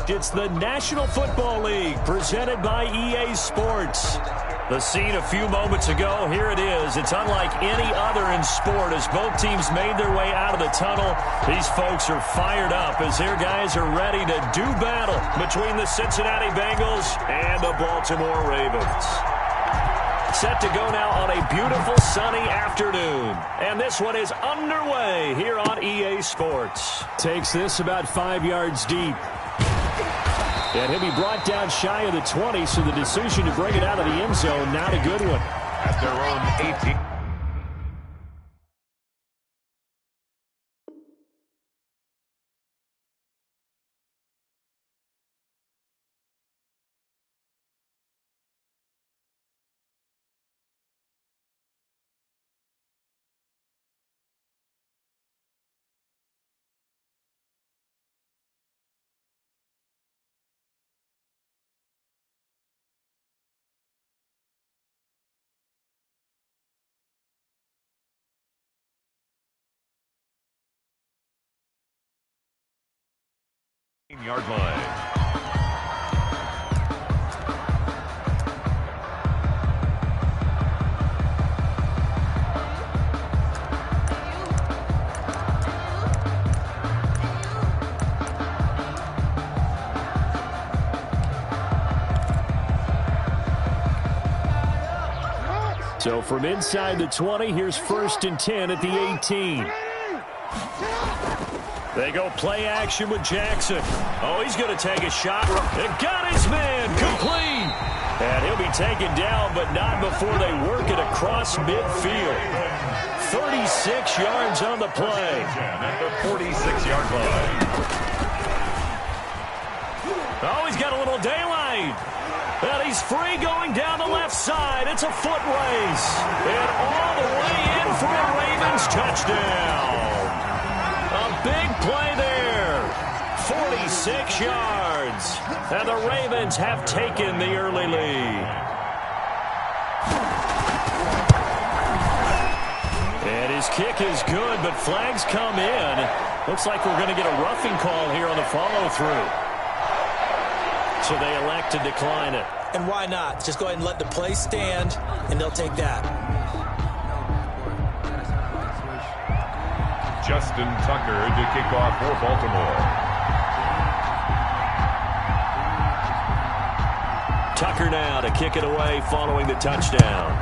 It's the National Football League presented by EA Sports. The scene a few moments ago, here it is. It's unlike any other in sport as both teams made their way out of the tunnel. These folks are fired up as their guys are ready to do battle between the Cincinnati Bengals and the Baltimore Ravens. Set to go now on a beautiful sunny afternoon. And this one is underway here on EA Sports. Takes this about 5 yards deep. And he'll be brought down shy of the 20, so the decision to bring it out of the end zone, not a good one. At their own 18. Yard line. So from inside the 20, here's 1st and 10 at the 18. They go play action with Jackson. Oh, he's going to take a shot. And got his man complete. And he'll be taken down, but not before they work it across midfield. 36 yards on the play. At the 46-yard line. Oh, he's got a little daylight. And he's free going down the left side. It's a foot race. And all the way in for a Ravens touchdown. A big play there. 46 yards. And the Ravens have taken the early lead. And his kick is good, but flags come in. Looks like we're going to get a roughing call here on the follow-through. So they elect to decline it. And why not? Just go ahead and let the play stand, and they'll take that. Justin Tucker to kick off for Baltimore. Tucker now to kick it away following the touchdown.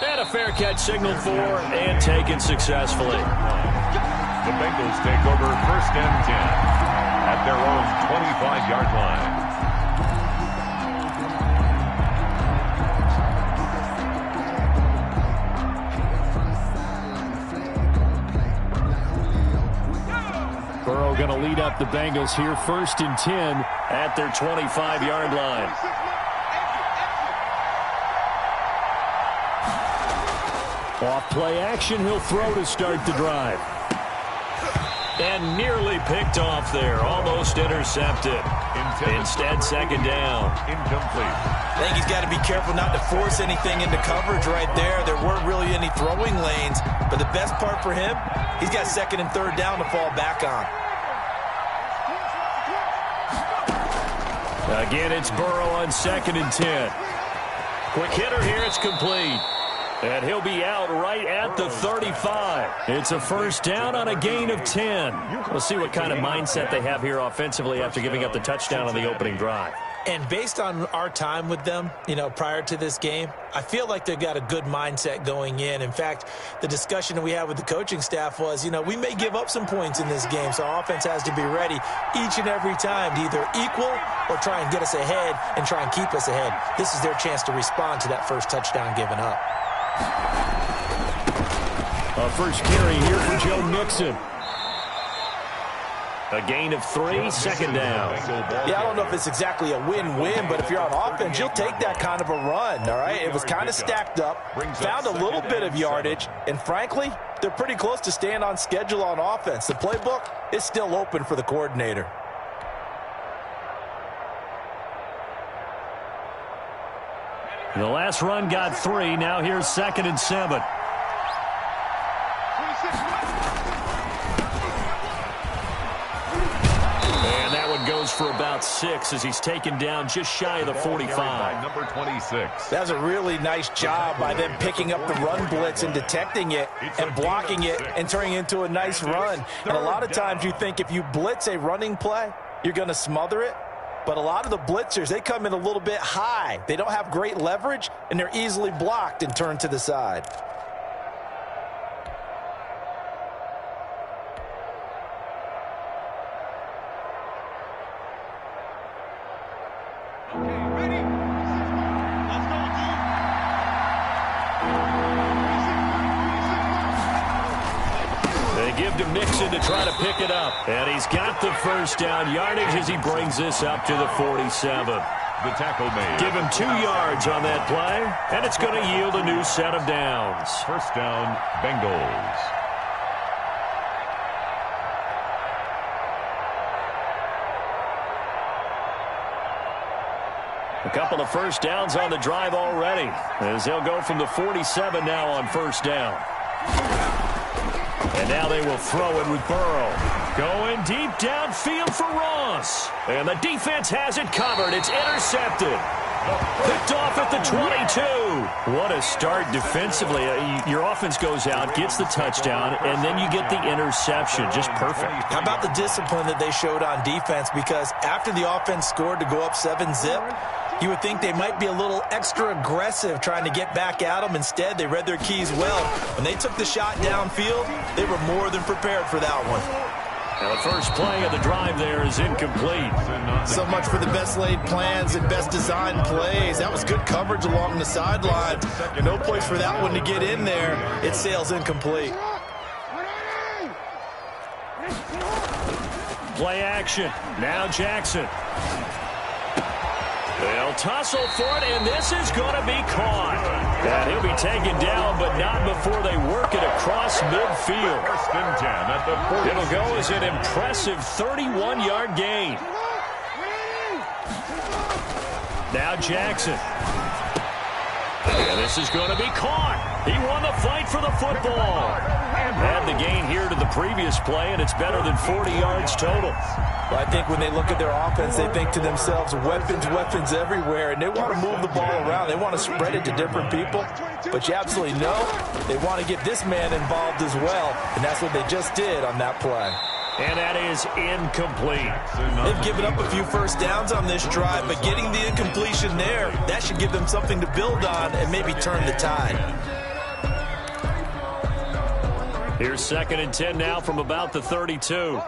And a fair catch signaled for and taken successfully. The Bengals take over 1st and 10 at their own 25-yard line. Burrow going to lead up the Bengals here, 1st and 10 at their 25-yard line. Off play action, he'll throw to start the drive. And nearly picked off there, almost intercepted. Instead, 2nd down. Incomplete. I think he's got to be careful not to force anything into coverage right there. There weren't really any throwing lanes, but the best part for him, he's got 2nd and 3rd down to fall back on. Again, it's Burrow on 2nd and 10. Quick hitter here, it's complete. And he'll be out right at the 35. It's a 1st down on a gain of 10. We'll see what kind of mindset they have here offensively after giving up the touchdown on the opening drive. And based on our time with them, prior to this game, I feel like they've got a good mindset going in. In fact, the discussion that we had with the coaching staff was, we may give up some points in this game, so our offense has to be ready each and every time to either equal or try and get us ahead and try and keep us ahead. This is their chance to respond to that first touchdown given up. A first carry here for Joe Mixon. A gain of 3, 2nd down. Yeah, I don't know if it's exactly a win-win, but if you're on offense, you'll take that kind of a run, all right? It was kind of stacked up, found a little bit of yardage, and frankly, they're pretty close to staying on schedule on offense. The playbook is still open for the coordinator. The last run got 3. Now here's 2nd and 7. about 6 as he's taken down just shy of the 45. Number 26. That's a really nice job by them picking up the run blitz and detecting it and blocking it and turning it into a nice run. And a lot of times you think if you blitz a running play, you're going to smother it. But a lot of the blitzers, they come in a little bit high. They don't have great leverage, and they're easily blocked and turned to the side. To Mixon to try to pick it up. And he's got the first down yardage as he brings this up to the 47. The tackle made. Give him 2 yards on that play, and it's going to yield a new set of downs. First down, Bengals. A couple of first downs on the drive already, as they'll go from the 47 now on first down. And now they will throw it with Burrow. Going deep downfield for Ross. And the defense has it covered. It's intercepted. Picked off at the 22. What a start defensively. Your offense goes out, gets the touchdown, and then you get the interception. Just perfect. How about the discipline that they showed on defense? Because after the offense scored to go up 7-zip, you would think they might be a little extra aggressive trying to get back at them. Instead, they read their keys well. When they took the shot downfield, they were more than prepared for that one. Now the first play of the drive there is incomplete. So much for the best laid plans and best designed plays. That was good coverage along the sideline. No place for that one to get in there. It sails incomplete. Play action. Now Jackson. They'll tussle for it, and this is going to be caught. And he'll be taken down, but not before they work it across midfield. First and 10 at the 40. It'll go as an impressive 31-yard gain. Now Jackson. And this is going to be caught. He won the fight for the football. Had the gain here to the previous play, and it's better than 40 yards total. Well, I think when they look at their offense, they think to themselves, weapons, weapons everywhere, and they want to move the ball around. They want to spread it to different people. But you absolutely know they want to get this man involved as well, and that's what they just did on that play. And that is incomplete. They've given up a few first downs on this drive, but getting the incompletion there, that should give them something to build on and maybe turn the tide. Here's 2nd and 10 now from about the 32.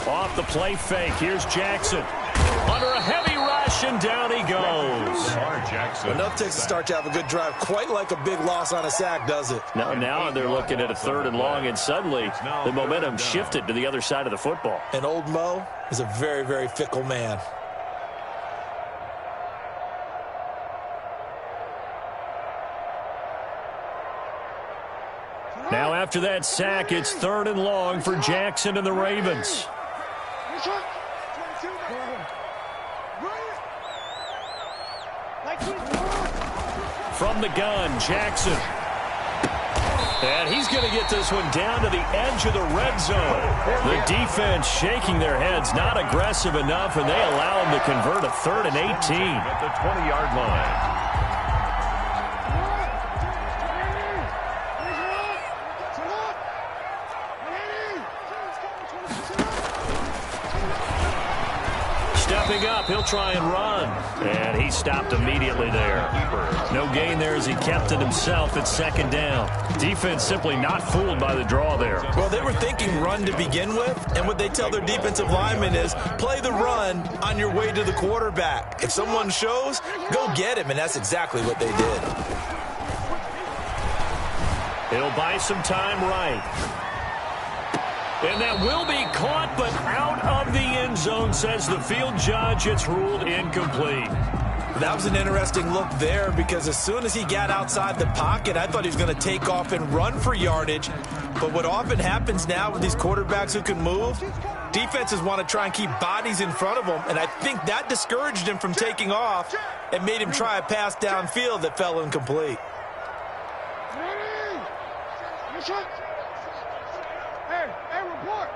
Off the play fake. Here's Jackson. Under a heavy rush, and down he goes. Enough takes to start to have a good drive. Quite like a big loss on a sack, does it? Now they're looking at a 3rd and long, and suddenly the momentum shifted to the other side of the football. And old Mo is a very, very fickle man. Now after that sack, it's 3rd and long for Jackson and the Ravens. From the gun, Jackson. And he's going to get this one down to the edge of the red zone. The defense shaking their heads, not aggressive enough, and they allow him to convert a 3rd and 18. At the 20-yard line. Stepping up, he'll try and run. And he stopped immediately there. No gain there as he kept it himself at 2nd down. Defense simply not fooled by the draw there. Well, they were thinking run to begin with, and what they tell their defensive linemen is play the run on your way to the quarterback. If someone shows, go get him, and that's exactly what they did. He'll buy some time right. And that will be caught, but out of the end zone, says the field judge. It's ruled incomplete. That was an interesting look there because as soon as he got outside the pocket, I thought he was going to take off and run for yardage. But what often happens now with these quarterbacks who can move, defenses want to try and keep bodies in front of them, and I think that discouraged him from taking off and made him try a pass downfield that fell incomplete. Hey, report.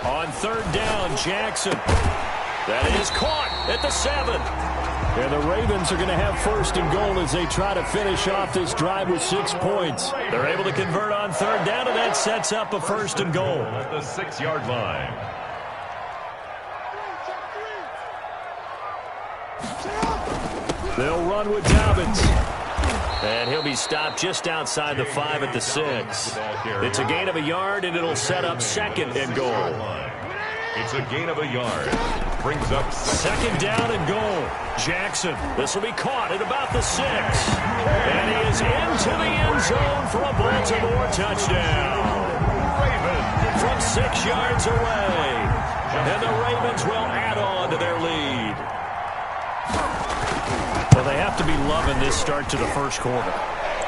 On third down, Jackson. That is caught at the 7. And the Ravens are going to have first and goal as they try to finish off this drive with 6 points. They're able to convert on third down, and that sets up a first and goal. At the 6-yard line. They'll run with Dobbins. And he'll be stopped just outside the 5 at the 6. It's a gain of a yard, and it'll set up second and goal. It's a gain of a yard. Brings up second down and goal. Jackson. This will be caught at about the 6. And he is into the end zone for a Baltimore touchdown. Ravens from 6 yards away. And the Ravens will add on to their lead. Well, they have to be loving this start to the first quarter.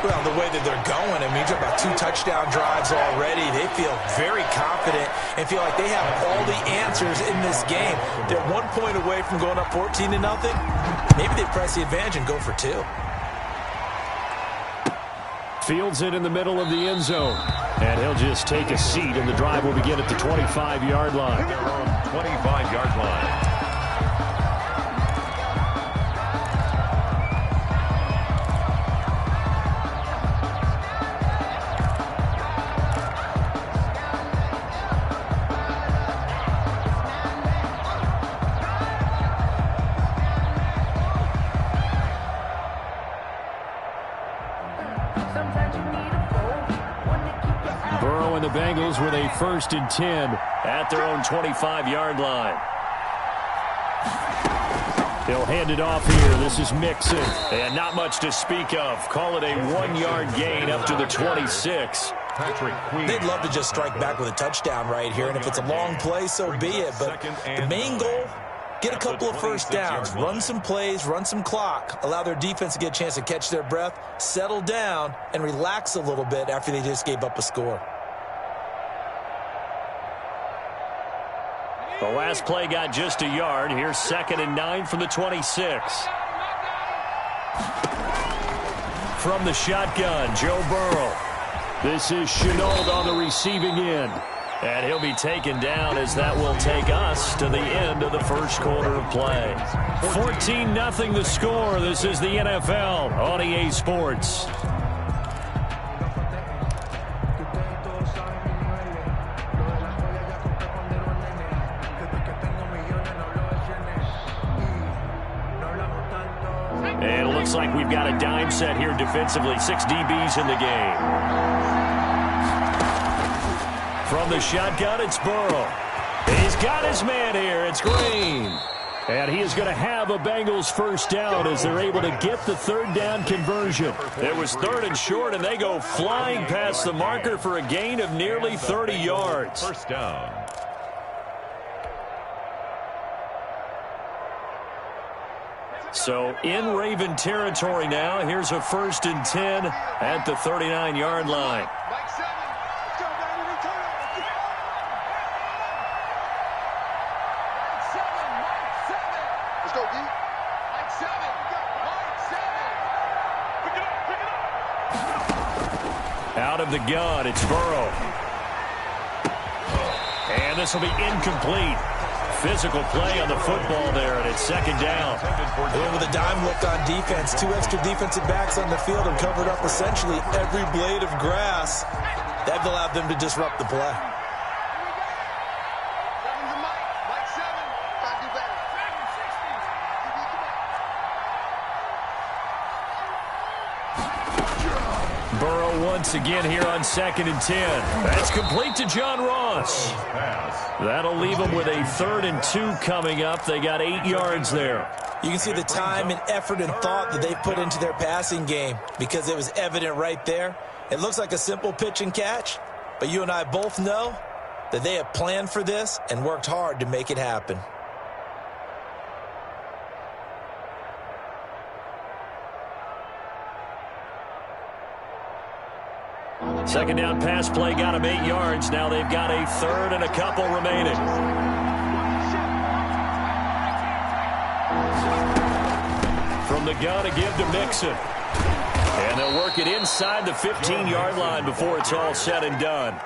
Well, the way that they're going, I mean, you're about 2 touchdown drives already. They feel very confident and feel like they have all the answers in this game. They're 1 point away from going up 14-0. Maybe they press the advantage and go for 2. Fields it in the middle of the end zone. And he'll just take a seat, and the drive will begin at the 25-yard line. Their own 25-yard line. Burrow and the Bengals with a 1st and 10 at their own 25-yard line. He'll hand it off here. This is Mixon. And not much to speak of. Call it a 1-yard gain up to the 26. They'd love to just strike back with a touchdown right here. And if it's a long play, so be it. But the main goal, get a couple of first downs, run some plays, run some clock, allow their defense to get a chance to catch their breath, settle down, and relax a little bit after they just gave up a score. The last play got just a yard. Here's 2nd and 9 from the 26. From the shotgun, Joe Burrow. This is Shenault on the receiving end. And he'll be taken down as that will take us to the end of the first quarter of play. 14-0 the score. This is the NFL on EA Sports. And it looks like we've got a dime set here defensively. 6 DBs in the game. From the shotgun, it's Burrow. He's got his man here. It's Green. And he is going to have a Bengals first down as they're able to get the 3rd down conversion. It was 3rd and short, and they go flying past the marker for a gain of nearly 30 yards. First down. So in Raven territory now. Here's a 1st and 10 at the 39-yard line. Out of the gun, it's Burrow. And this will be incomplete. Physical play on the football there, and it's 2nd down. And with a dime look on defense, 2 extra defensive backs on the field and covered up essentially every blade of grass. That allowed them to disrupt the play. Burrow once again here on 2nd and 10. That's complete to John Ross. That'll leave them with a 3rd and 2 coming up. They got 8 yards there. You can see the time and effort and thought that they've put into their passing game because it was evident right there. It looks like a simple pitch and catch, but you and I both know that they have planned for this and worked hard to make it happen. Second down pass play got them 8 yards. Now they've got a 3rd and a couple remaining. From the gun to give to Mixon. And they'll work it inside the 15-yard line before it's all said and done.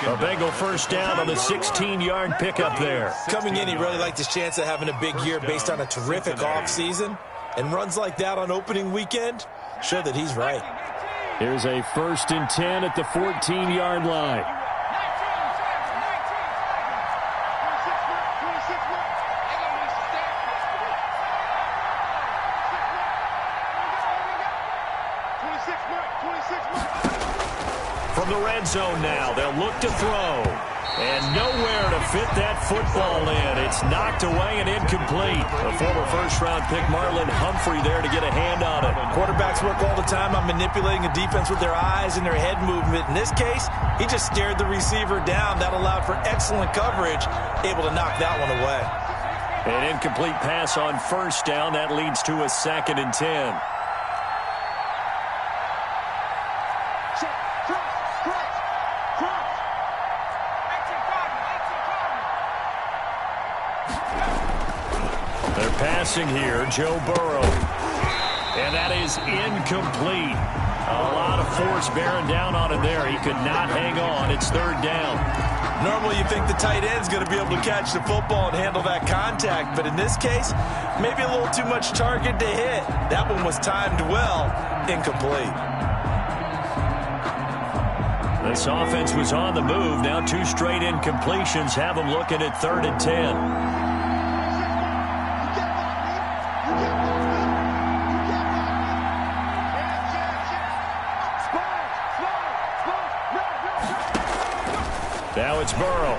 A Bengal first down on the 16-yard pickup there. Coming in, he really liked his chance of having a big year based on a terrific offseason. And runs like that on opening weekend show that he's right. Here's a 1st and 10 at the 14-yard line. From the red zone now, they'll look to throw. And nowhere to fit that football in. It's knocked away and incomplete. A former first-round pick, Marlon Humphrey, there to get a hand on it. Quarterbacks work all the time on manipulating a defense with their eyes and their head movement. In this case, he just stared the receiver down. That allowed for excellent coverage, able to knock that one away. An incomplete pass on first down. That leads to a 2nd and 10. Passing here, Joe Burrow. And that is incomplete. A lot of force bearing down on him there. He could not hang on. It's 3rd down. Normally you think the tight end's going to be able to catch the football and handle that contact. But in this case, maybe a little too much target to hit. That one was timed well. Incomplete. This offense was on the move. Now 2 straight incompletions have them looking at 3rd and 10. Now it's Burrow.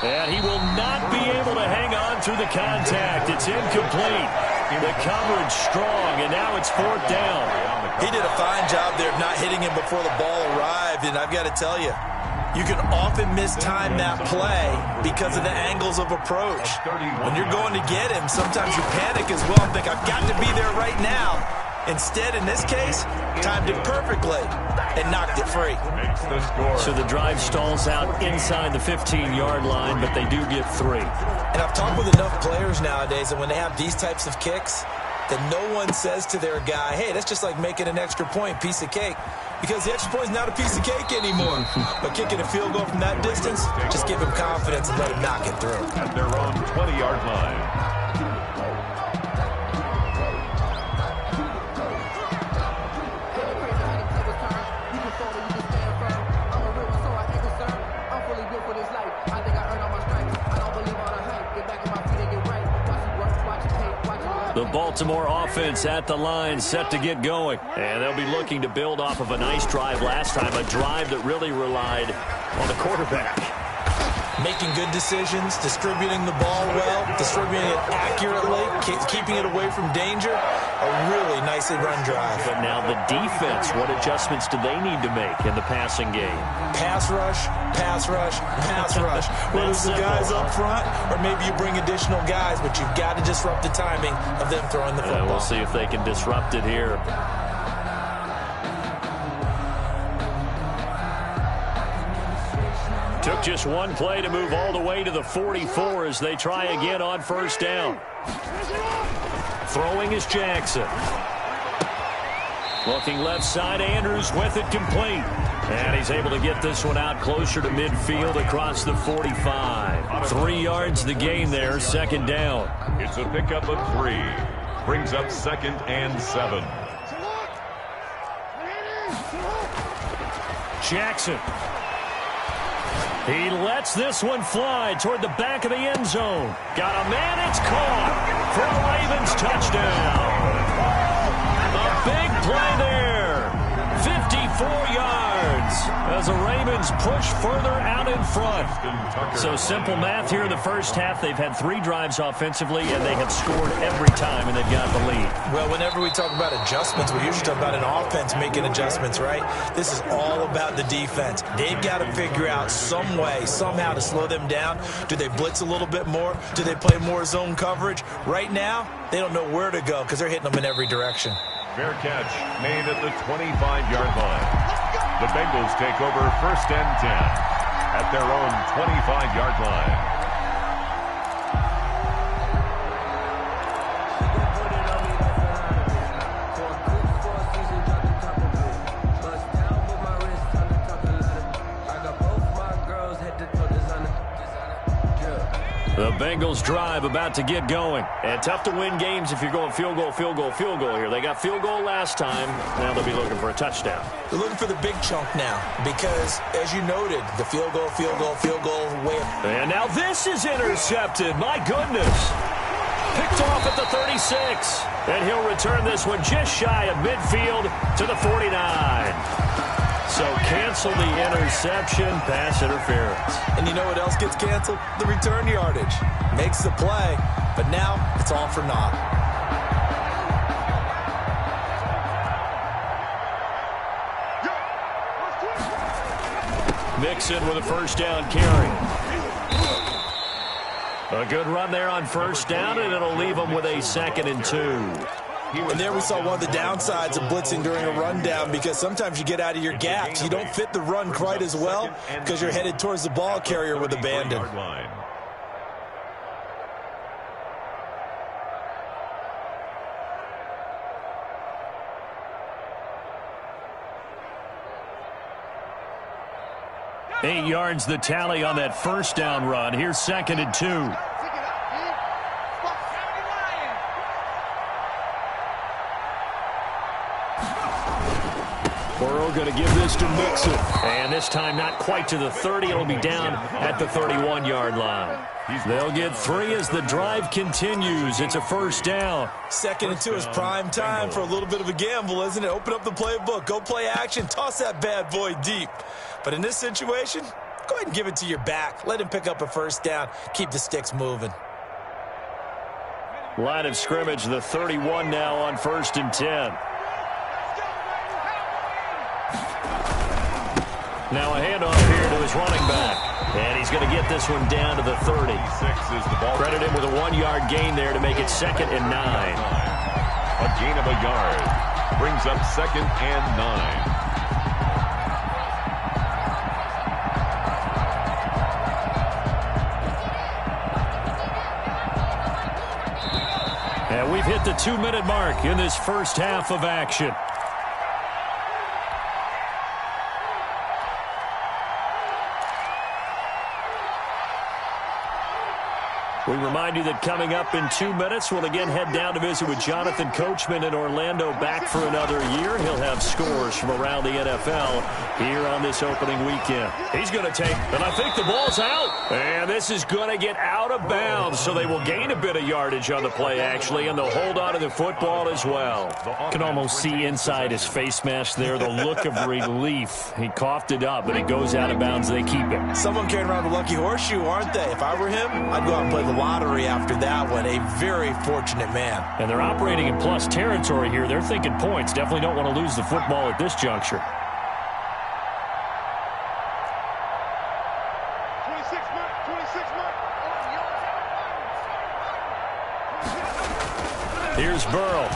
And he will not be able to hang on through the contact. It's incomplete. The coverage strong, and now it's 4th down. He did a fine job there of not hitting him before the ball arrived, and I've got to tell you, you can often mistime that play because of the angles of approach. When you're going to get him, sometimes you panic as well and think, I've got to be there right now. Instead, in this case, timed it perfectly and knocked it free. So the drive stalls out inside the 15-yard line, but they do get 3. And I've talked with enough players nowadays that when they have these types of kicks, that no one says to their guy, hey, that's just like making an extra point, piece of cake. Because the extra point is not a piece of cake anymore. But kicking a field goal from that distance, just give him confidence and let him knock it through. At their own 20-yard line. The Baltimore offense at the line, set to get going. And they'll be looking to build off of a nice drive last time, a drive that really relied on the quarterback. Making good decisions, distributing the ball well, distributing it accurately, keeping it away from danger. A really nicely run drive. But now the defense, what adjustments do they need to make in the passing game? Pass rush, pass rush, pass rush. Whether it's the guys up front or maybe you bring additional guys, but you've got to disrupt the timing of them throwing the football. We'll see if they can disrupt it here. Took just one play to move all the way to the 44 as they try again on first down. Throwing is Jackson. Looking left side, Andrews with it complete. And he's able to get this one out closer to midfield across the 45. 3 yards the gain there, 2nd down. It's a pickup of 3. Brings up 2nd and 7. Jackson. He lets this one fly toward the back of the end zone. Got a man, it's caught for a Ravens touchdown. A big play there. 54 yards as the Ravens push further out in front. So simple math here in the first half. They've had 3 drives offensively, and they have scored every time, and they've got the lead. Well, whenever we talk about adjustments, we usually talk about an offense making adjustments, right? This is all about the defense. They've got to figure out some way, somehow to slow them down. Do they blitz a little bit more? Do they play more zone coverage? Right now, they don't know where to go because they're hitting them in every direction. Fair catch made at the 25-yard line. The Bengals take over 1st and 10 at their own 25-yard line. The Bengals drive about to get going. And tough to win games if you're going field goal, field goal, field goal here. They got field goal last time. Now they'll be looking for a touchdown. They're looking for the big chunk now because, as you noted, the field goal, field goal, field goal way. And now this is intercepted. My goodness. Picked off at the 36. And he'll return this one just shy of midfield to the 49. So cancel the interception, pass interference. And you know what else gets canceled? The return yardage. Makes the play, but now it's all for naught. Mixon with a first down carry. A good run there on first down, and it'll leave them with a 2nd and 2. And there we saw one of the downsides of blitzing during a rundown because sometimes you get out of your gaps. You don't fit the run quite as well because you're headed towards the ball carrier with abandon. Eight yards the tally on that first down run. Here's 2nd and 2. Burrow going to give this to Mixon. And this time not quite to the 30. It'll be down at the 31-yard line. They'll get 3 as the drive continues. It's a first down. 2nd and 2 is prime time for a little bit of a gamble, isn't it? Open up the playbook. Go play action. Toss that bad boy deep. But in this situation, go ahead and give it to your back. Let him pick up a first down. Keep the sticks moving. Line of scrimmage, the 31 now on 1st and 10. Now a handoff here to his running back. And he's going to get this one down to the 30. Credit him with a 1-yard gain there to make it 2nd and 9. A gain of a yard. Brings up 2nd and 9. And we've hit the 2-minute mark in this first half of action. We remind you that coming up in 2 minutes, we'll again head down to visit with Jonathan Coachman in Orlando, back for another year. He'll have scores from around the NFL here on this opening weekend. He's going to take, and I think the ball's out. And this is going to get out of bounds, so they will gain a bit of yardage on the play, actually, and they'll hold on to the football as well. You can almost see inside his face mask there the look of relief. He coughed it up, but it goes out of bounds. They keep it. Someone carrying around the lucky horseshoe, aren't they? If I were him, I'd go out and play the lottery after that one. A very fortunate man. And they're operating in plus territory here. They're thinking points. Definitely don't want to lose the football at this juncture. Here's Burrow.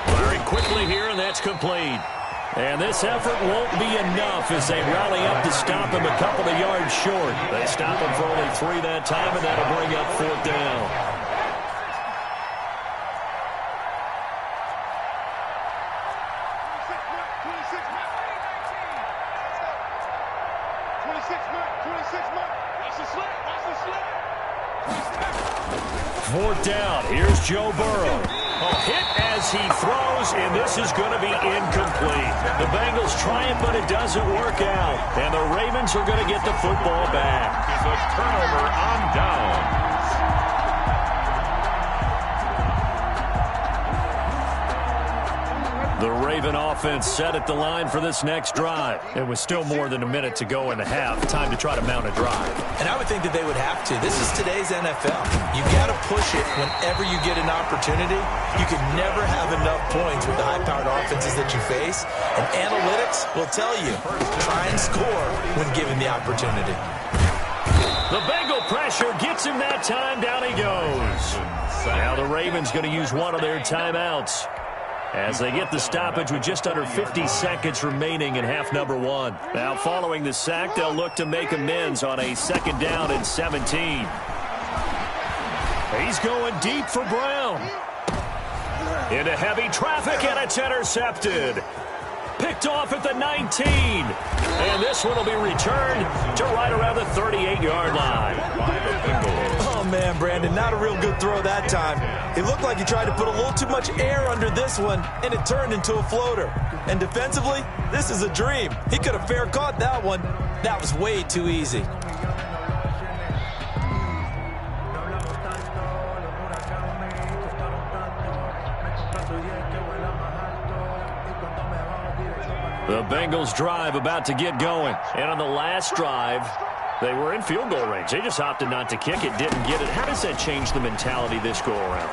Firing quickly here, and that's complete. And this effort won't be enough as they rally up to stop him a couple of yards short. They stop him for only 3 that time, and that'll bring up 4th down. Fourth down. Here's Joe Burrow. A hit as he throws, and this is going to be incomplete. The Bengals try it, but it doesn't work out. And the Ravens are going to get the football back. It's a turnover on downs. The Raven offense set at the line for this next drive. It was still more than a minute to go in the half. Time to try to mount a drive. And I would think that they would have to. This is today's NFL. You got to push it whenever you get an opportunity. You can never have enough points with the high-powered offenses that you face. And analytics will tell you, try and score when given the opportunity. The Bengal pressure gets him that time. Down he goes. Now the Ravens going to use one of their timeouts as they get the stoppage with just under 50 seconds remaining in half number 1. Now following the sack, they'll look to make amends on a 2nd down and 17. He's going deep for Brown. Into heavy traffic, and it's intercepted. Picked off at the 19. And this one will be returned to right around the 38-yard line. Oh, man, Brandon, not a real good throw that time. It looked like he tried to put a little too much air under this one, and it turned into a floater. And defensively, this is a dream. He could have fair caught that one. That was way too easy. The Bengals drive about to get going. And on the last drive, they were in field goal range. They just opted not to kick it, didn't get it. How does that change the mentality this go around?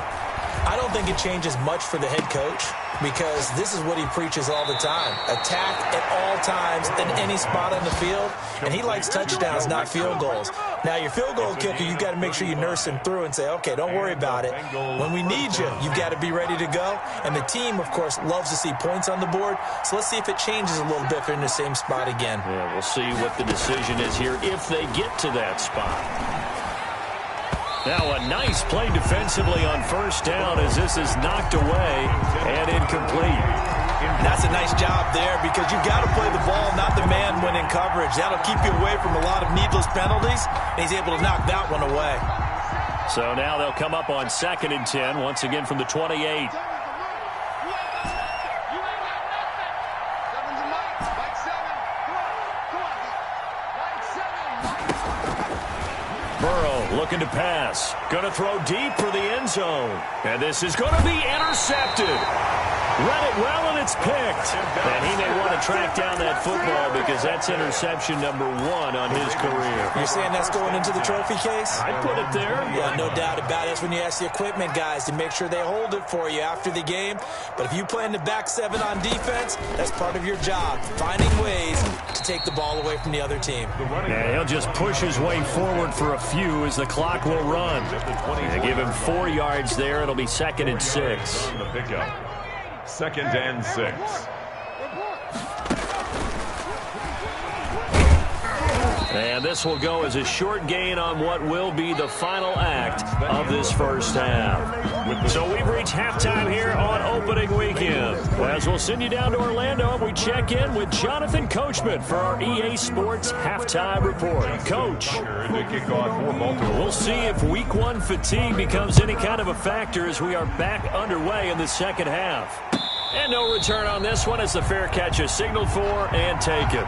I don't think it changes much for the head coach because this is what he preaches all the time. Attack at all times in any spot on the field, and he likes touchdowns, not field goals. Now, your field goal kicker, you've got to make sure you nurse him through and say, okay, don't worry about it. When we need you, you've got to be ready to go. And the team, of course, loves to see points on the board. So let's see if it changes a little bit if they're in the same spot again. Yeah, we'll see what the decision is here if they get to that spot. Now a nice play defensively on first down as this is knocked away and incomplete. That's a nice job there because you've got to play the ball, not the man when in coverage. That'll keep you away from a lot of needless penalties, and he's able to knock that one away. So now they'll come up on 2nd and 10, once again from the 28. Looking to pass. Going to throw deep for the end zone. And this is going to be intercepted. Read it well, and it's picked. And he may want to track down that football because that's interception number 1 on his career. You're saying that's going into the trophy case? I'd put it there. Yeah, no doubt about it. That's when you ask the equipment guys to make sure they hold it for you after the game. But if you play in the back 7 on defense, that's part of your job, finding ways to take the ball away from the other team. Yeah, he'll just push his way forward for a few as the clock will run. They give him 4 yards there. It'll be 2nd and 6. 2nd and 6. And this will go as a short gain on what will be the final act of this first half. So we've reached halftime here on opening weekend. As we'll send you down to Orlando, we check in with Jonathan Coachman for our EA Sports Halftime Report. Coach, we'll see if Week 1 fatigue becomes any kind of a factor as we are back underway in the second half. And no return on this one as the fair catch is signaled for and taken.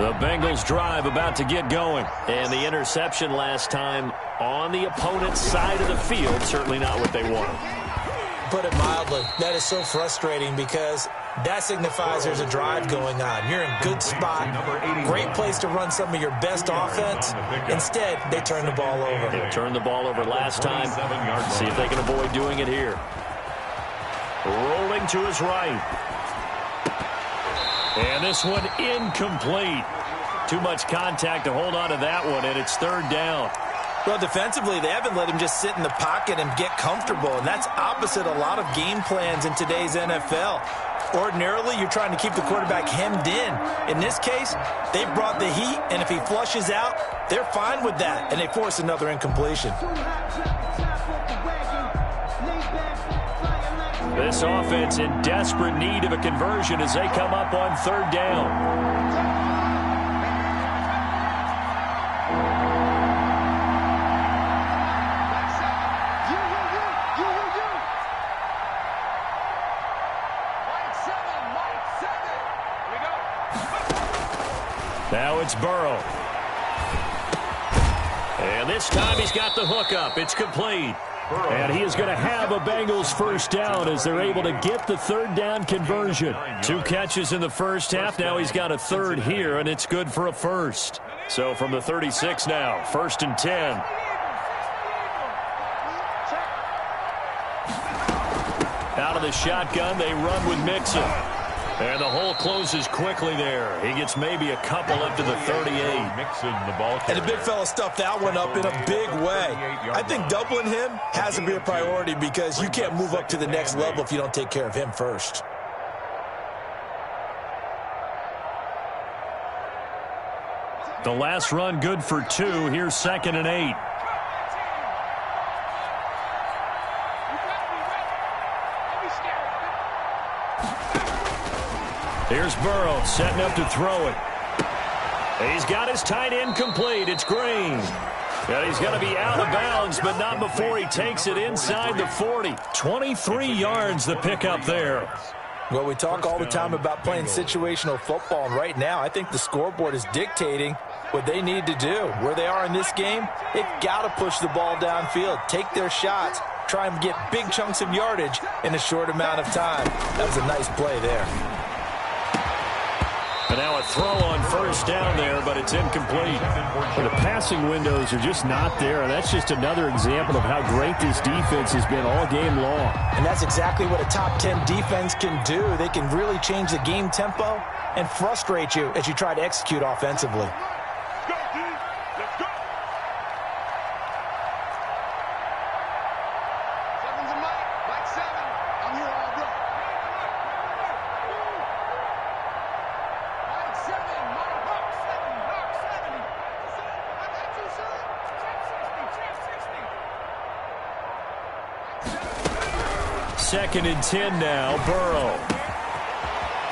The Bengals drive about to get going. And the interception last time on the opponent's side of the field, certainly not what they wanted. Put it mildly, that is so frustrating because that signifies there's a drive going on. You're in good spot, great place to run some of your best offense. Instead, they turn the ball over. They turned the ball over last time. See if they can avoid doing it here. Rolling to his right. And this one incomplete. Too much contact to hold on to that one, and it's 3rd down. Well, defensively, they haven't let him just sit in the pocket and get comfortable, and that's opposite a lot of game plans in today's NFL. Ordinarily, you're trying to keep the quarterback hemmed in. In this case, they brought the heat, and if he flushes out, they're fine with that, and they force another incompletion. This offense in desperate need of a conversion as they come up on 3rd down. Now it's Burrow. And this time he's got the hook up. It's complete. And he is going to have a Bengals first down as they're able to get the 3rd down conversion. 2 catches in the first half. Now he's got a 3rd here, and it's good for a first. So from the 36 now, 1st and 10. Out of the shotgun, they run with Mixon. And the hole closes quickly there. He gets maybe a couple up to the 38. And the big fella stuffed that one up in a big way. I think doubling him has to be a priority because you can't move up to the next level if you don't take care of him first. The last run good for 2. Here's 2nd and 8. Here's Burrow setting up to throw it. He's got his tight end complete. It's Green. And he's going to be out of bounds, but not before he takes it inside the 40. 23 yards the pickup there. Well, we talk all the time about playing situational football, and right now I think the scoreboard is dictating what they need to do. Where they are in this game, they've got to push the ball downfield, take their shots, try and get big chunks of yardage in a short amount of time. That was a nice play there. And now a throw on 1st down there, but it's incomplete. The passing windows are just not there, and that's just another example of how great this defense has been all game long. And that's exactly what a top 10 defense can do. They can really change the game tempo and frustrate you as you try to execute offensively. Second and 10 now, Burrow.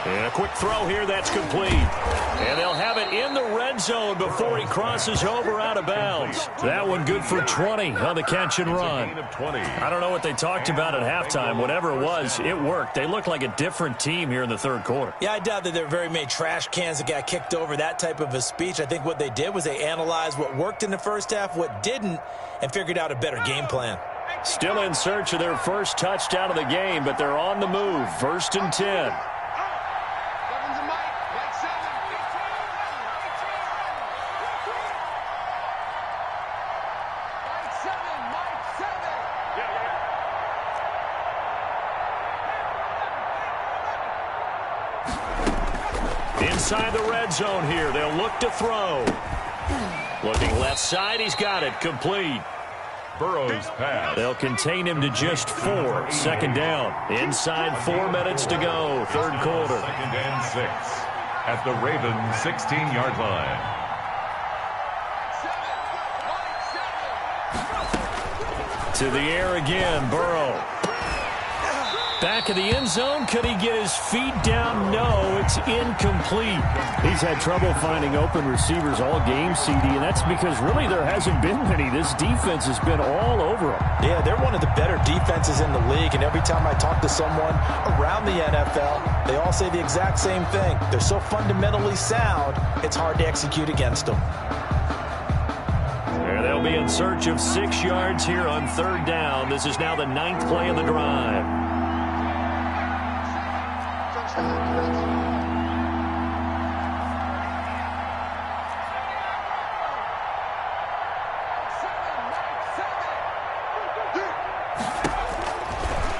And a quick throw here, that's complete. And they'll have it in the red zone before he crosses over out of bounds. That one good for 20 on the catch and run. I don't know what they talked about at halftime. Whatever it was, it worked. They looked like a different team here in the 3rd quarter. Yeah, I doubt that there were very many trash cans that got kicked over, that type of a speech. I think what they did was they analyzed what worked in the first half, what didn't, and figured out a better game plan. Still in search of their first touchdown of the game, but they're on the move. 1st and 10. Inside the red zone here. They'll look to throw. Looking left side. He's got it. Complete. Burrow's pass. They'll contain him to just 4. 2nd down. Inside 4 minutes to go. 3rd quarter. 2nd and 6 at the Ravens' 16-yard line. To the air again. Burrow. Back of the end zone. Could he get his feet down? No, it's incomplete. He's had trouble finding open receivers all game, CD, and that's because really there hasn't been many. This defense has been all over them. Yeah, they're one of the better defenses in the league, and every time I talk to someone around the NFL, they all say the exact same thing. They're so fundamentally sound, it's hard to execute against them. And they'll be in search of 6 yards here on 3rd down. This is now the 9th play of the drive.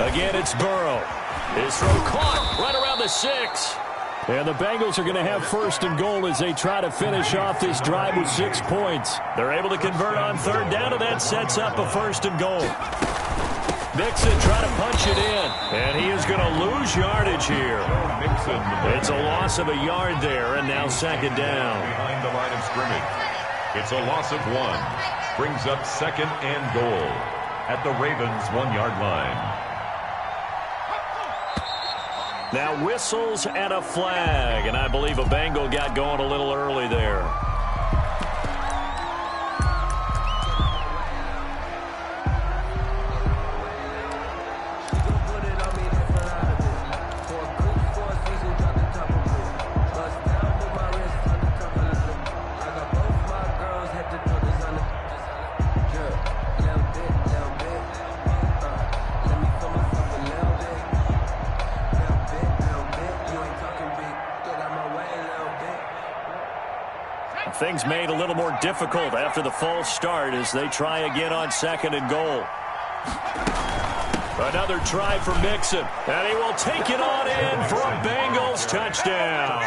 Again, it's Burrow. His throw caught right around the 6. And the Bengals are going to have 1st and goal as they try to finish off this drive with 6 points. They're able to convert on 3rd down, and that sets up a 1st and goal. Mixon trying to punch it in, and he is going to lose yardage here. It's a loss of a yard there, and now 2nd down. Behind the line of scrimmage. It's a loss of 1. Brings up 2nd and goal at the Ravens' 1-yard line. Now whistles and a flag, and I believe a Bengal got going a little early there. Things made a little more difficult after the false start as they try again on 2nd and goal. Another try for Mixon, and he will take it on in for a Bengals touchdown.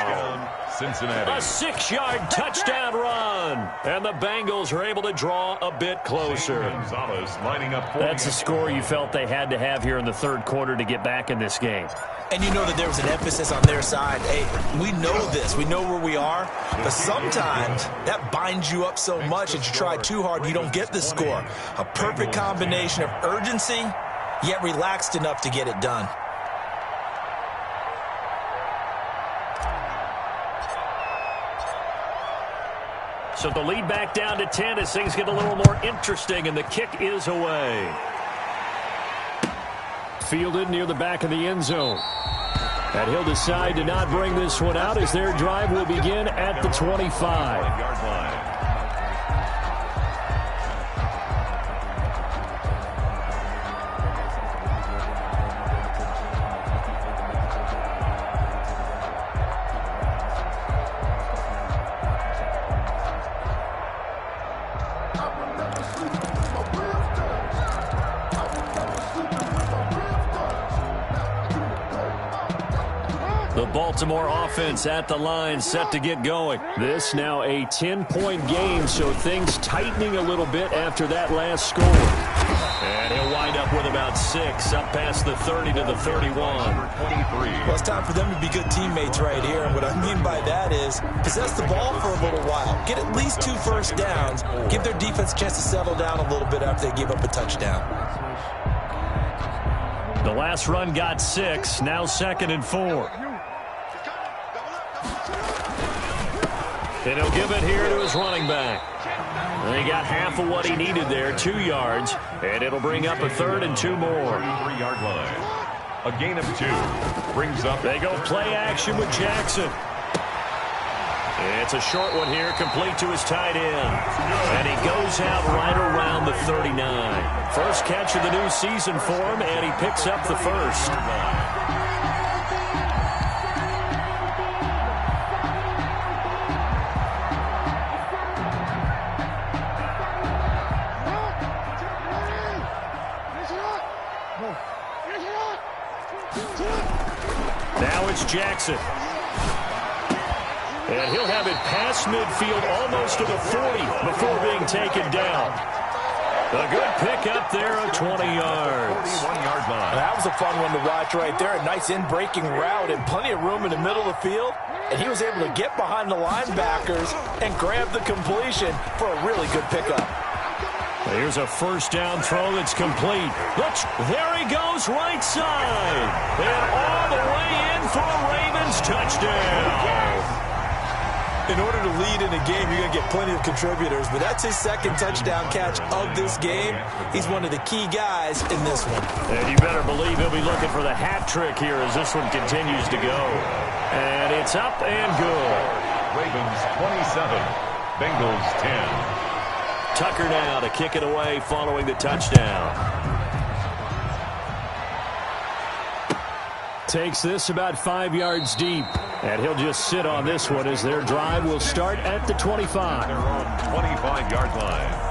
Cincinnati. A 6-yard touchdown run. And the Bengals are able to draw a bit closer. Gonzalez lining up for That's a score you felt they had to have here in the third quarter to get back in this game. And you know that there was an emphasis on their side. Hey, we know this. We know where we are. But sometimes that binds you up so much that you try too hard, you don't get the score. A perfect combination of urgency, yet relaxed enough to get it done. So the lead back down to 10 as things get a little more interesting, and the kick is away. Fielded near the back of the end zone. And he'll decide to not bring this one out as their drive will begin at the 25-yard line. Baltimore offense at the line, set to get going. This now a 10-point game, so things tightening a little bit after that last score. And he'll wind up with about 6, up past the 30 to the 31. Well, it's time for them to be good teammates right here. And what I mean by that is possess the ball for a little while. Get at least 2 first downs. Give their defense a chance to settle down a little bit after they give up a touchdown. The last run got 6, now 2nd and 4. And he'll give it here to his running back. And he got half of what he needed there, 2 yards. And it'll bring up a 3rd and 2 more. 3-yard line. A gain of 2. Brings up. They go play action with Jackson. It's a short one here, complete to his tight end. And he goes out right around the 39. First catch of the new season for him, and he picks up the first. Now it's Jackson. And he'll have it past midfield almost to the 40 before being taken down. A good pickup there of 20 yards. 41-yard line. That was a fun one to watch right there. A nice in-breaking route and plenty of room in the middle of the field. And he was able to get behind the linebackers and grab the completion for a really good pickup. Here's a first down throw that's complete. There he goes, right side. And all the way in for a Ravens touchdown. In order to lead in a game, you're going to get plenty of contributors, but that's his 2nd touchdown catch of this game. He's one of the key guys in this one. And you better believe he'll be looking for the hat trick here as this one continues to go. And it's up and good. Ravens 27, Bengals 10. Tucker now to kick it away following the touchdown. Takes this about 5 yards deep. And he'll just sit on this one as their drive will start at the 25. Their own 25-yard line.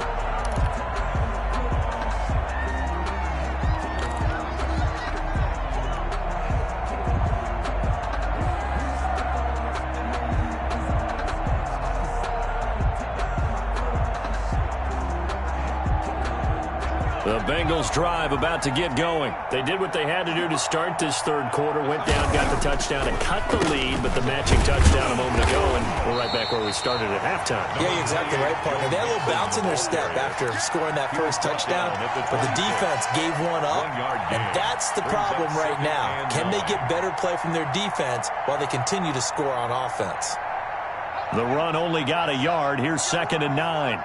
The Bengals drive about to get going. They did what they had to do to start this third quarter, went down, got the touchdown, and cut the lead, but the matching touchdown a moment ago, and we're right back where we started at halftime. Yeah, you're exactly right, partner. They had a little bounce in their step after scoring that first touchdown, but the defense gave one up, and that's the problem right now. Can they get better play from their defense while they continue to score on offense? The run only got a yard. Here's 2nd and 9.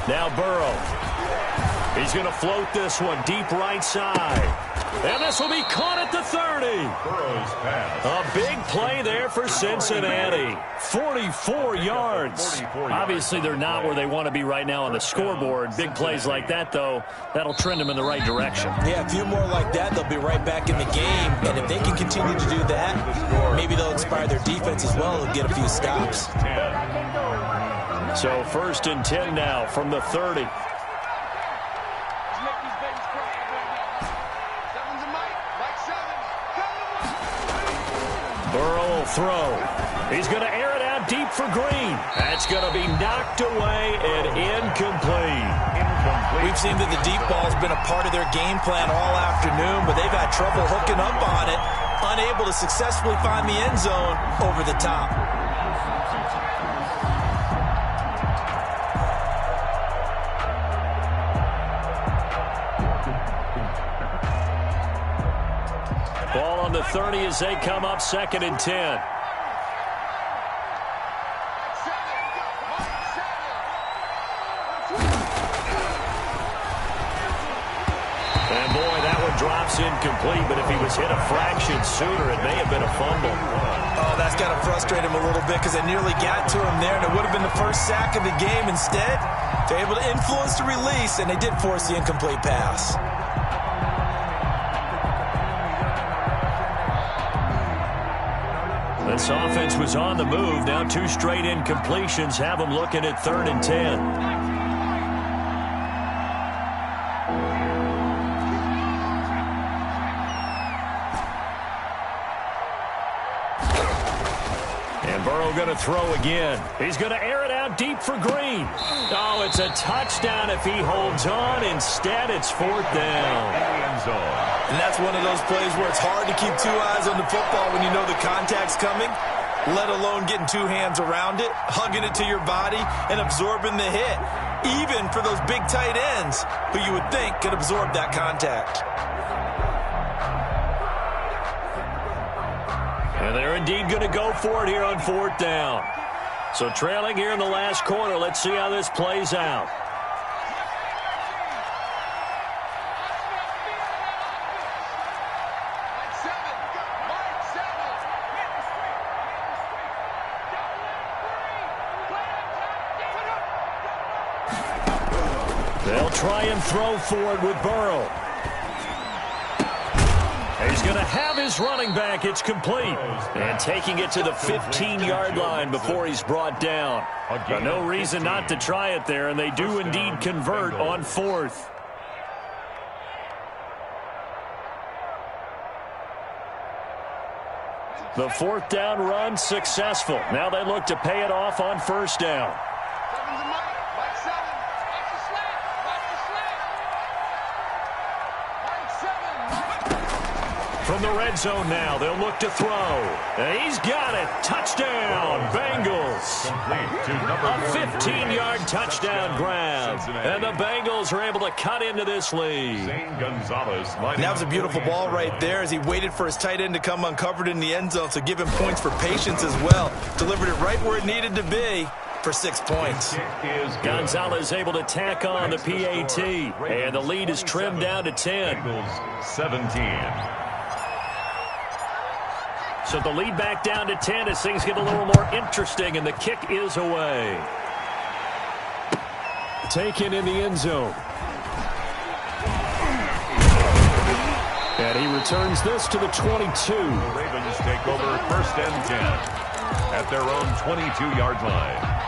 Now Burrow. He's going to float this one deep right side. And this will be caught at the 30. Burrow's pass. A big play there for Cincinnati. 44 yards. Obviously, they're not where they want to be right now on the scoreboard. Big plays like that, though, that'll trend them in the right direction. Yeah, a few more like that, they'll be right back in the game. And if they can continue to do that, maybe they'll inspire their defense as well and get a few stops. So 1st and 10 now from the 30. Burrow will throw. He's going to air it out deep for Green. That's going to be knocked away and incomplete. We've seen that the deep ball has been a part of their game plan all afternoon, but they've had trouble hooking up on it, unable to successfully find the end zone over the top. Ball on the 30 as they come up 2nd and 10. And boy, that one drops incomplete, but if he was hit a fraction sooner, it may have been a fumble. Oh, that's got to frustrate him a little bit because they nearly got to him there, and it would have been the first sack of the game. Instead, they're able to influence the release, and they did force the incomplete pass. This offense was on the move. Now 2 straight incompletions have them looking at 3rd and 10. Burrow going to throw again. He's going to air it out deep for Green. Oh, it's a touchdown if he holds on. Instead, it's 4th down. And that's one of those plays where it's hard to keep 2 eyes on the football when you know the contact's coming, let alone getting 2 hands around it, hugging it to your body, and absorbing the hit, even for those big tight ends who you would think could absorb that contact. And they're indeed going to go for it here on 4th down. So trailing here in the last quarter, let's see how this plays out. They'll try and throw for it with Burrow. He's going to have his running back. It's complete. And taking it to the 15-yard line before he's brought down. No reason not to try it there, and they do indeed convert on 4th. The 4th down run successful. Now they look to pay it off on 1st down. From the red zone now, they'll look to throw. And he's got it. Touchdown, Bengals. A 15-yard touchdown grab. And the Bengals are able to cut into this lead. And that was a beautiful ball right there as he waited for his tight end to come uncovered in the end zone, so give him points for patience as well. Delivered it right where it needed to be for 6 points. Gonzalez able to tack on the PAT. And the lead is trimmed down to 10. 17. So the lead back down to 10 as things get a little more interesting, and the kick is away. Taken in the end zone. And he returns this to the 22. The Ravens take over 1st and 10 at their own 22-yard line.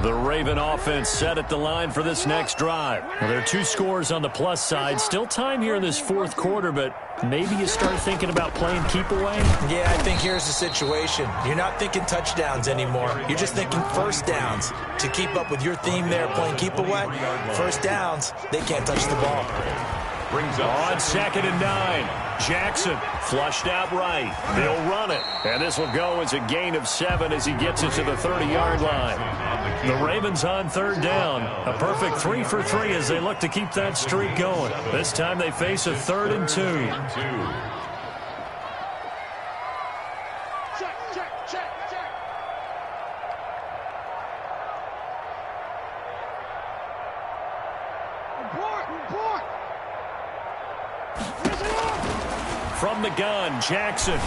The Raven offense set at the line for this next drive. Well, there are 2 scores on the plus side. Still time here in this 4th quarter, but maybe you start thinking about playing keep away? Yeah, I think here's the situation. You're not thinking touchdowns anymore. You're just thinking 1st downs. To keep up with your theme there, playing keep away, 1st downs, they can't touch the ball. Brings up on 2nd and 9. Jackson flushed out right. They'll run it. And this will go as a gain of 7 as he gets it to the 30-yard line. The Ravens on 3rd down. A perfect 3 for 3 as they look to keep that streak going. This time they face a 3rd and 2. From the gun, Jackson.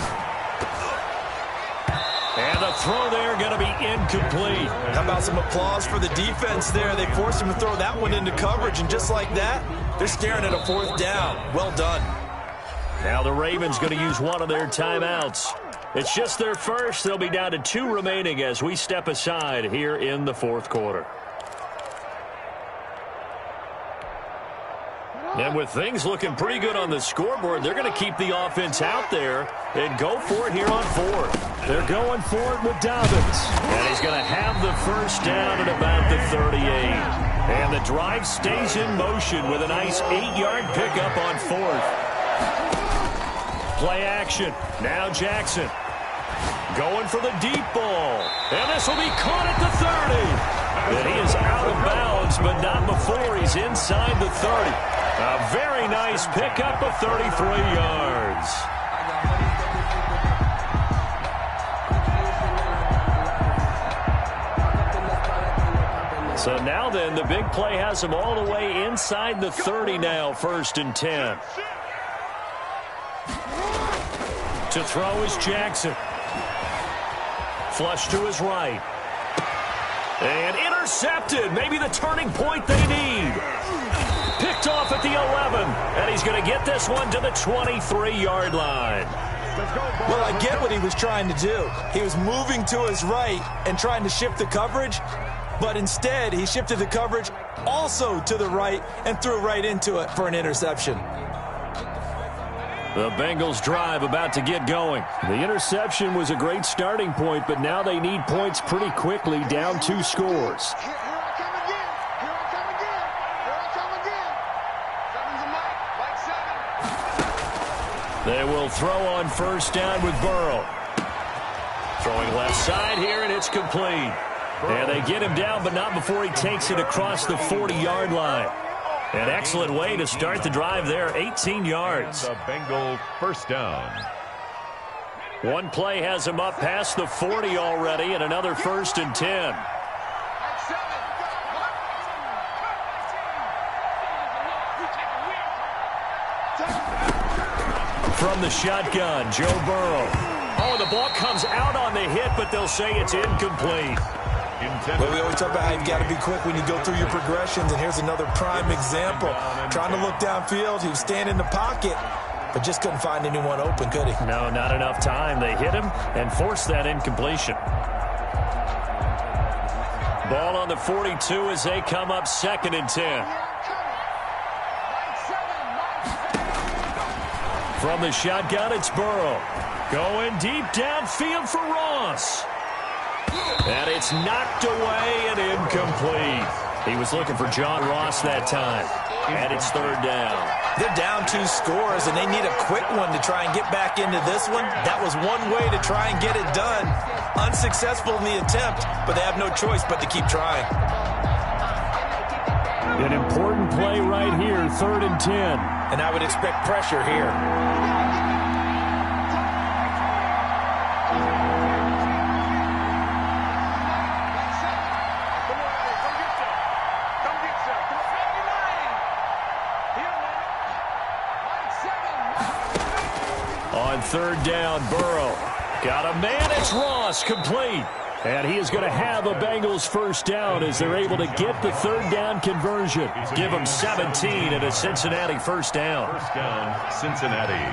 And the throw there going to be incomplete. How about some applause for the defense there? They forced him to throw that one into coverage, and just like that, they're staring at a 4th down. Well done. Now the Ravens going to use one of their timeouts. It's just their first. They'll be down to 2 remaining as we step aside here in the fourth quarter. And with things looking pretty good on the scoreboard, they're going to keep the offense out there and go for it here on fourth. They're going for it with Dobbins. And he's going to have the first down at about the 38. And the drive stays in motion with a nice 8-yard pickup on fourth. Play action. Now Jackson. Going for the deep ball. And this will be caught at the 30. And he is out of bounds, but not before he's inside the 30. A very nice pickup of 33 yards. So now then, the big play has him all the way inside the 30 now, 1st and 10. To throw is Jackson. Flush to his right. And intercepted. Maybe the turning point they need. Picked off at the 11. And he's going to get this one to the 23-yard line. Well, I get what he was trying to do. He was moving to his right and trying to shift the coverage. But instead, he shifted the coverage also to the right and threw right into it for an interception. The Bengals drive about to get going. The interception was a great starting point, but now they need points pretty quickly, down 2 scores. They will throw on 1st down with Burrow. Throwing left side here, and it's complete. And they get him down, but not before he takes it across the 40-yard line. An excellent way to start the drive there, 18 yards. The Bengal 1st down. One play has him up past the 40 already, and another 1st and 10. From the shotgun, Joe Burrow. Oh, the ball comes out on the hit, but they'll say it's incomplete. Well, we always talk about how you've got to be quick when you go through your progressions, and here's another prime example. Trying to look downfield, he was standing in the pocket, but just couldn't find anyone open, could he? No, not enough time. They hit him and forced that incompletion. Ball on the 42 as they come up 2nd and 10. From the shotgun, it's Burrow. Going deep downfield for Ross. And it's knocked away and incomplete. He was looking for John Ross that time. And it's 3rd down. They're down 2 scores, and they need a quick one to try and get back into this one. That was one way to try and get it done. Unsuccessful in the attempt, but they have no choice but to keep trying. An important play right here, 3rd and 10. And I would expect pressure here. On 3rd down, Burrow. Got a man, it's Ross, complete. And he is going to have a Bengals 1st down as they're able to get the 3rd down conversion. Give them 17 and a Cincinnati 1st down. 1st down, Cincinnati.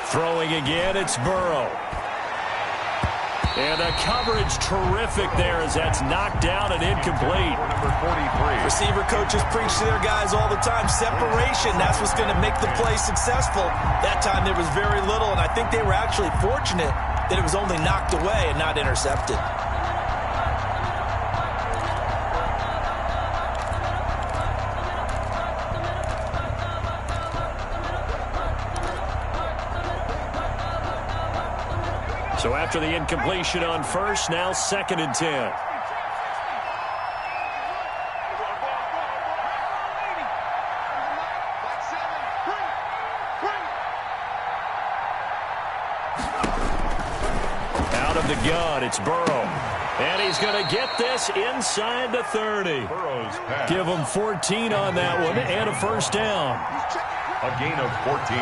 Throwing again, it's Burrow. And the coverage terrific there as that's knocked down and incomplete. Number 43. Receiver coaches preach to their guys all the time. Separation, that's what's going to make the play successful. That time there was very little, and I think they were actually fortunate that it was only knocked away and not intercepted. So after the incompletion on 1st, now 2nd and 10. Out of the gun, it's Burrow. And he's going to get this inside the 30. Burrow's pass. Give him 14 on that one and a 1st down. A gain of 14.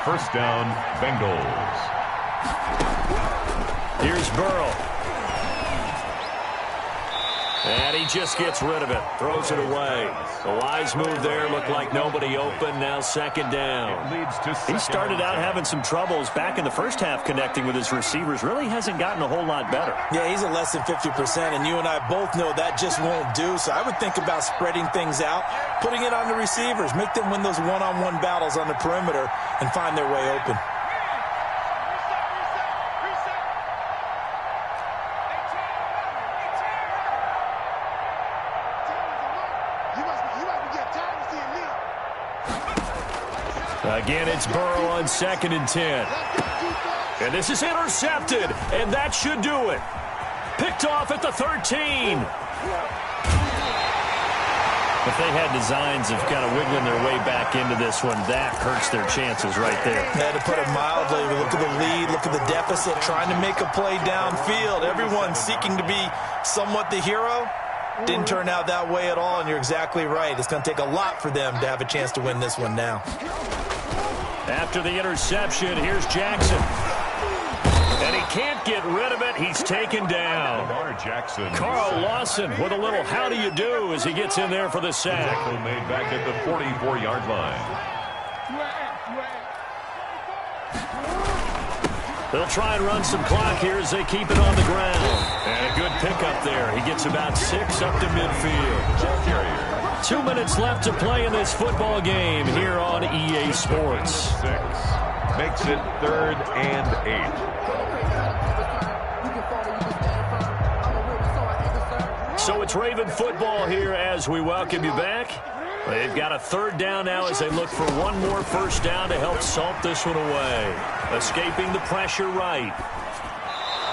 1st down, Bengals. Here's Burrow. And he just gets rid of it, throws it away. The wise move there, looked like nobody open, now second down. He started out having some troubles back in the first half connecting with his receivers. Really hasn't gotten a whole lot better. Yeah, he's at less than 50%, and you and I both know that just won't do. So I would think about spreading things out, putting it on the receivers, make them win those one-on-one battles on the perimeter and find their way open. Again, it's Burrow on 2nd and 10. And this is intercepted, and that should do it. Picked off at the 13. If they had designs of kind of wiggling their way back into this one, that hurts their chances right there. Yeah, to put it mildly, look at the lead, look at the deficit, trying to make a play downfield. Everyone seeking to be somewhat the hero. Didn't turn out that way at all, and you're exactly right. It's going to take a lot for them to have a chance to win this one now. After the interception, here's Jackson. And he can't get rid of it. He's taken down. Carl Lawson with a little how do you do as he gets in there for the sack. Made back at the 44-yard line. They'll try and run some clock here as they keep it on the ground. And a good pickup there. He gets about 6 up to midfield. 2 minutes left to play in this football game here on EA Sports. 6 makes it 3rd and 8. So it's Raven football here as we welcome you back. They've got a 3rd down now as they look for one more first down to help salt this one away. Escaping the pressure right.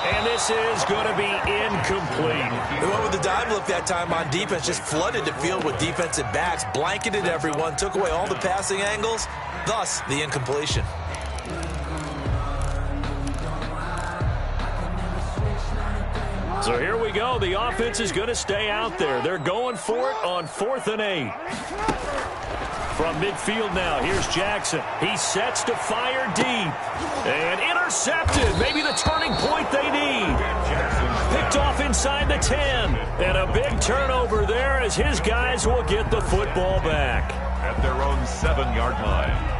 And this is going to be incomplete. They went with the dime look that time on defense, just flooded the field with defensive backs, blanketed everyone, took away all the passing angles, thus the incompletion. So here we go. The offense is going to stay out there. They're going for it on 4th and 8. From midfield now, here's Jackson. He sets to fire deep. And intercepted. Maybe the turning point they need. Picked off inside the 10. And a big turnover there as his guys will get the football back. At their own 7-yard line.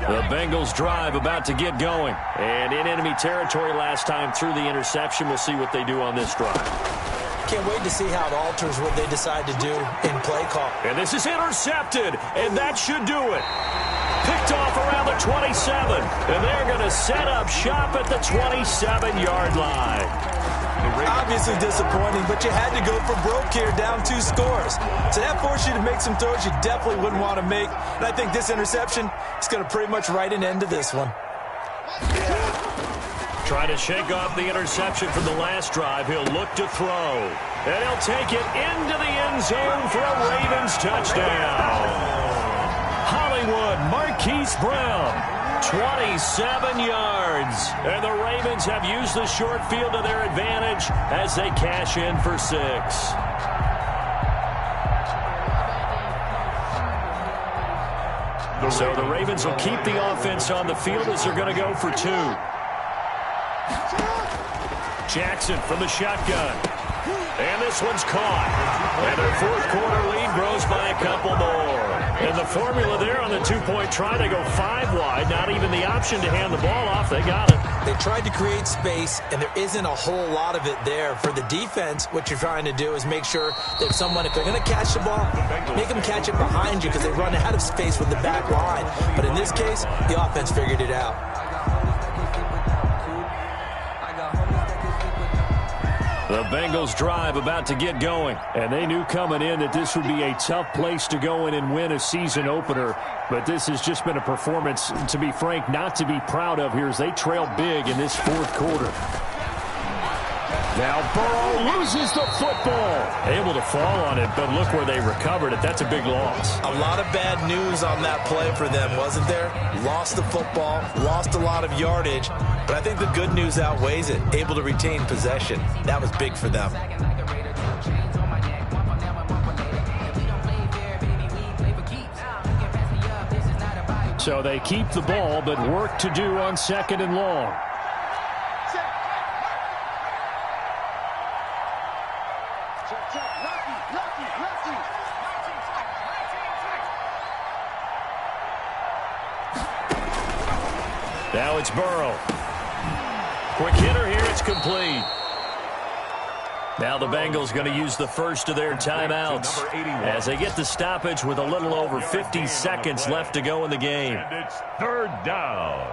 The Bengals drive about to get going. And in enemy territory last time through the interception. We'll see what they do on this drive. Can't wait to see how it alters what they decide to do in play call. And this is intercepted, and that should do it. Picked off around the 27, and they're going to set up shop at the 27-yard line. Obviously disappointing, but you had to go for broke here, down 2 scores. So that forced you to make some throws you definitely wouldn't want to make. And I think this interception is going to pretty much write an end to this one. Trying to shake off the interception from the last drive. He'll look to throw. And he'll take it into the end zone for a Ravens touchdown. Hollywood Marquise Brown, 27 yards. And the Ravens have used the short field to their advantage as they cash in for 6. So the Ravens will keep the offense on the field as they're going to go for 2. Jackson from the shotgun. And this one's caught. And their 4th quarter lead grows by a couple more. And the formula there on the 2-point try, they go 5 wide. Not even the option to hand the ball off. They got it. They tried to create space, and there isn't a whole lot of it there. For the defense, what you're trying to do is make sure that someone, if they're going to catch the ball, make them catch it behind you because they run out of space with the back line. But in this case, the offense figured it out. The Bengals drive about to get going. And they knew coming in that this would be a tough place to go in and win a season opener. But this has just been a performance, to be frank, not to be proud of here as they trail big in this 4th quarter. Now Burrow loses the football. Able to fall on it, but look where they recovered it. That's a big loss. A lot of bad news on that play for them, wasn't there? Lost the football, lost a lot of yardage, but I think the good news outweighs it. Able to retain possession. That was big for them. So they keep the ball, but work to do on 2nd and long. Now it's Burrow. Quick hitter here. It's complete. Now the Bengals going to use the first of their timeouts as they get the stoppage with a little over 50 seconds left to go in the game. And it's third down.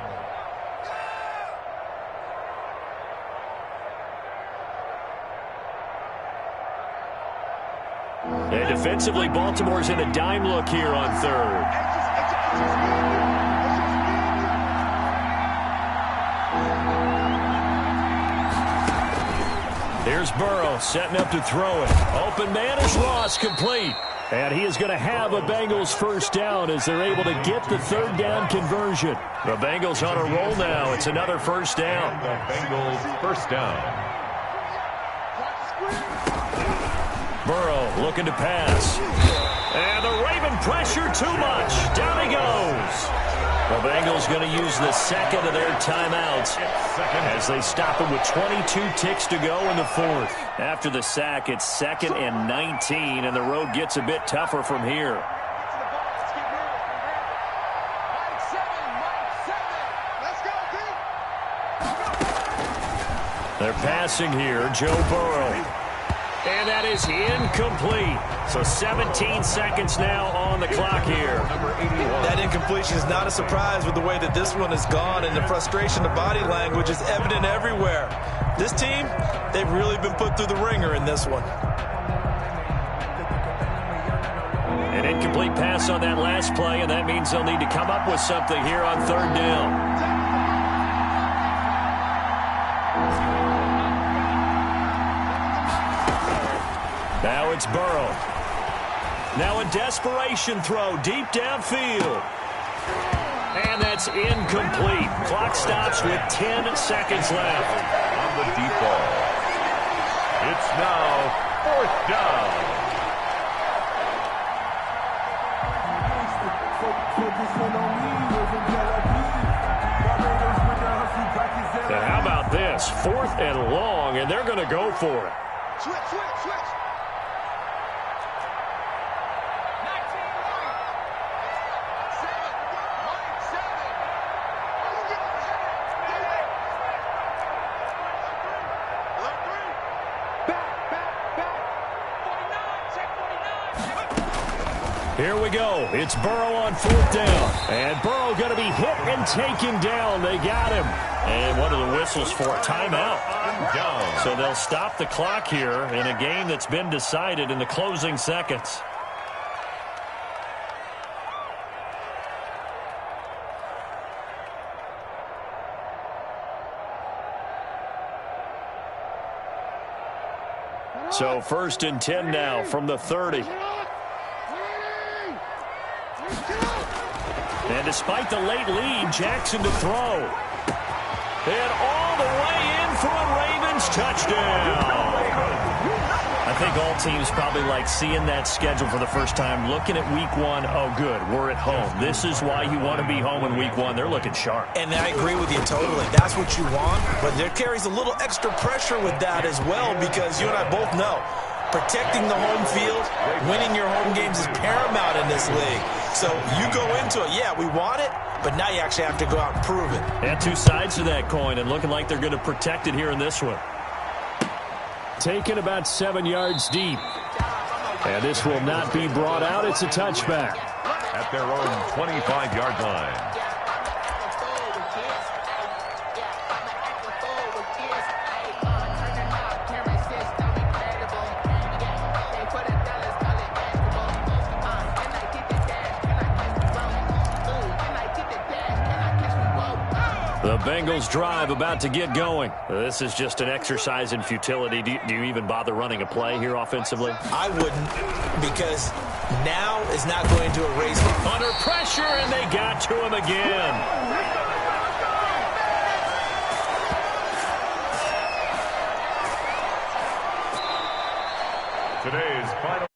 And defensively, Baltimore's in a dime look here on third. Here's Burrow setting up to throw it. Open man is Ross, complete. And he is going to have a Bengals first down as they're able to get the third down conversion. The Bengals on a roll now. It's another first down. The Bengals first down. Burrow looking to pass. And the Raven pressure too much. Down he goes. The Bengals going to use the second of their timeouts as they stop him with 22 ticks to go in the fourth. After the sack, it's 2nd and 19, and the road gets a bit tougher from here. They're passing here, Joe Burrow. And that is incomplete. So 17 seconds now on the clock here. That incompletion is not a surprise with the way that this one has gone, and the frustration, the body language is evident everywhere. This team, they've really been put through the ringer in this one. An incomplete pass on that last play, and that means they'll need to come up with something here on third down. Now it's Burrow. Now a desperation throw deep downfield. And that's incomplete. Clock stops with 10 seconds left. On the deep ball. It's now fourth down. Now how about this? 4th and long, and they're going to go for it. Switch. Here we go. It's Burrow on 4th down. And Burrow going to be hit and taken down. They got him. And what are the whistles for? Timeout. So they'll stop the clock here in a game that's been decided in the closing seconds. So 1st and 10 now from the 30. And despite the late lead, Jackson to throw. And all the way in for a Ravens touchdown. I think all teams probably like seeing that schedule for the first time, looking at week 1. Oh, good, we're at home. This is why you want to be home in week 1. They're looking sharp. And I agree with you totally. That's what you want, but there carries a little extra pressure with that as well, because you and I both know protecting the home field, winning your home games is paramount in this league. So you go into it, yeah, we want it, but now you actually have to go out and prove it. And two sides to that coin, and looking like they're going to protect it here in this one. Taken about 7 yards deep. And this will not be brought out. It's a touchback. At their own 25-yard line. The Bengals drive about to get going. This is just an exercise in futility. Do you even bother running a play here offensively? I wouldn't, because now is not going to erase it. Under pressure, and they got to him again. Today's final.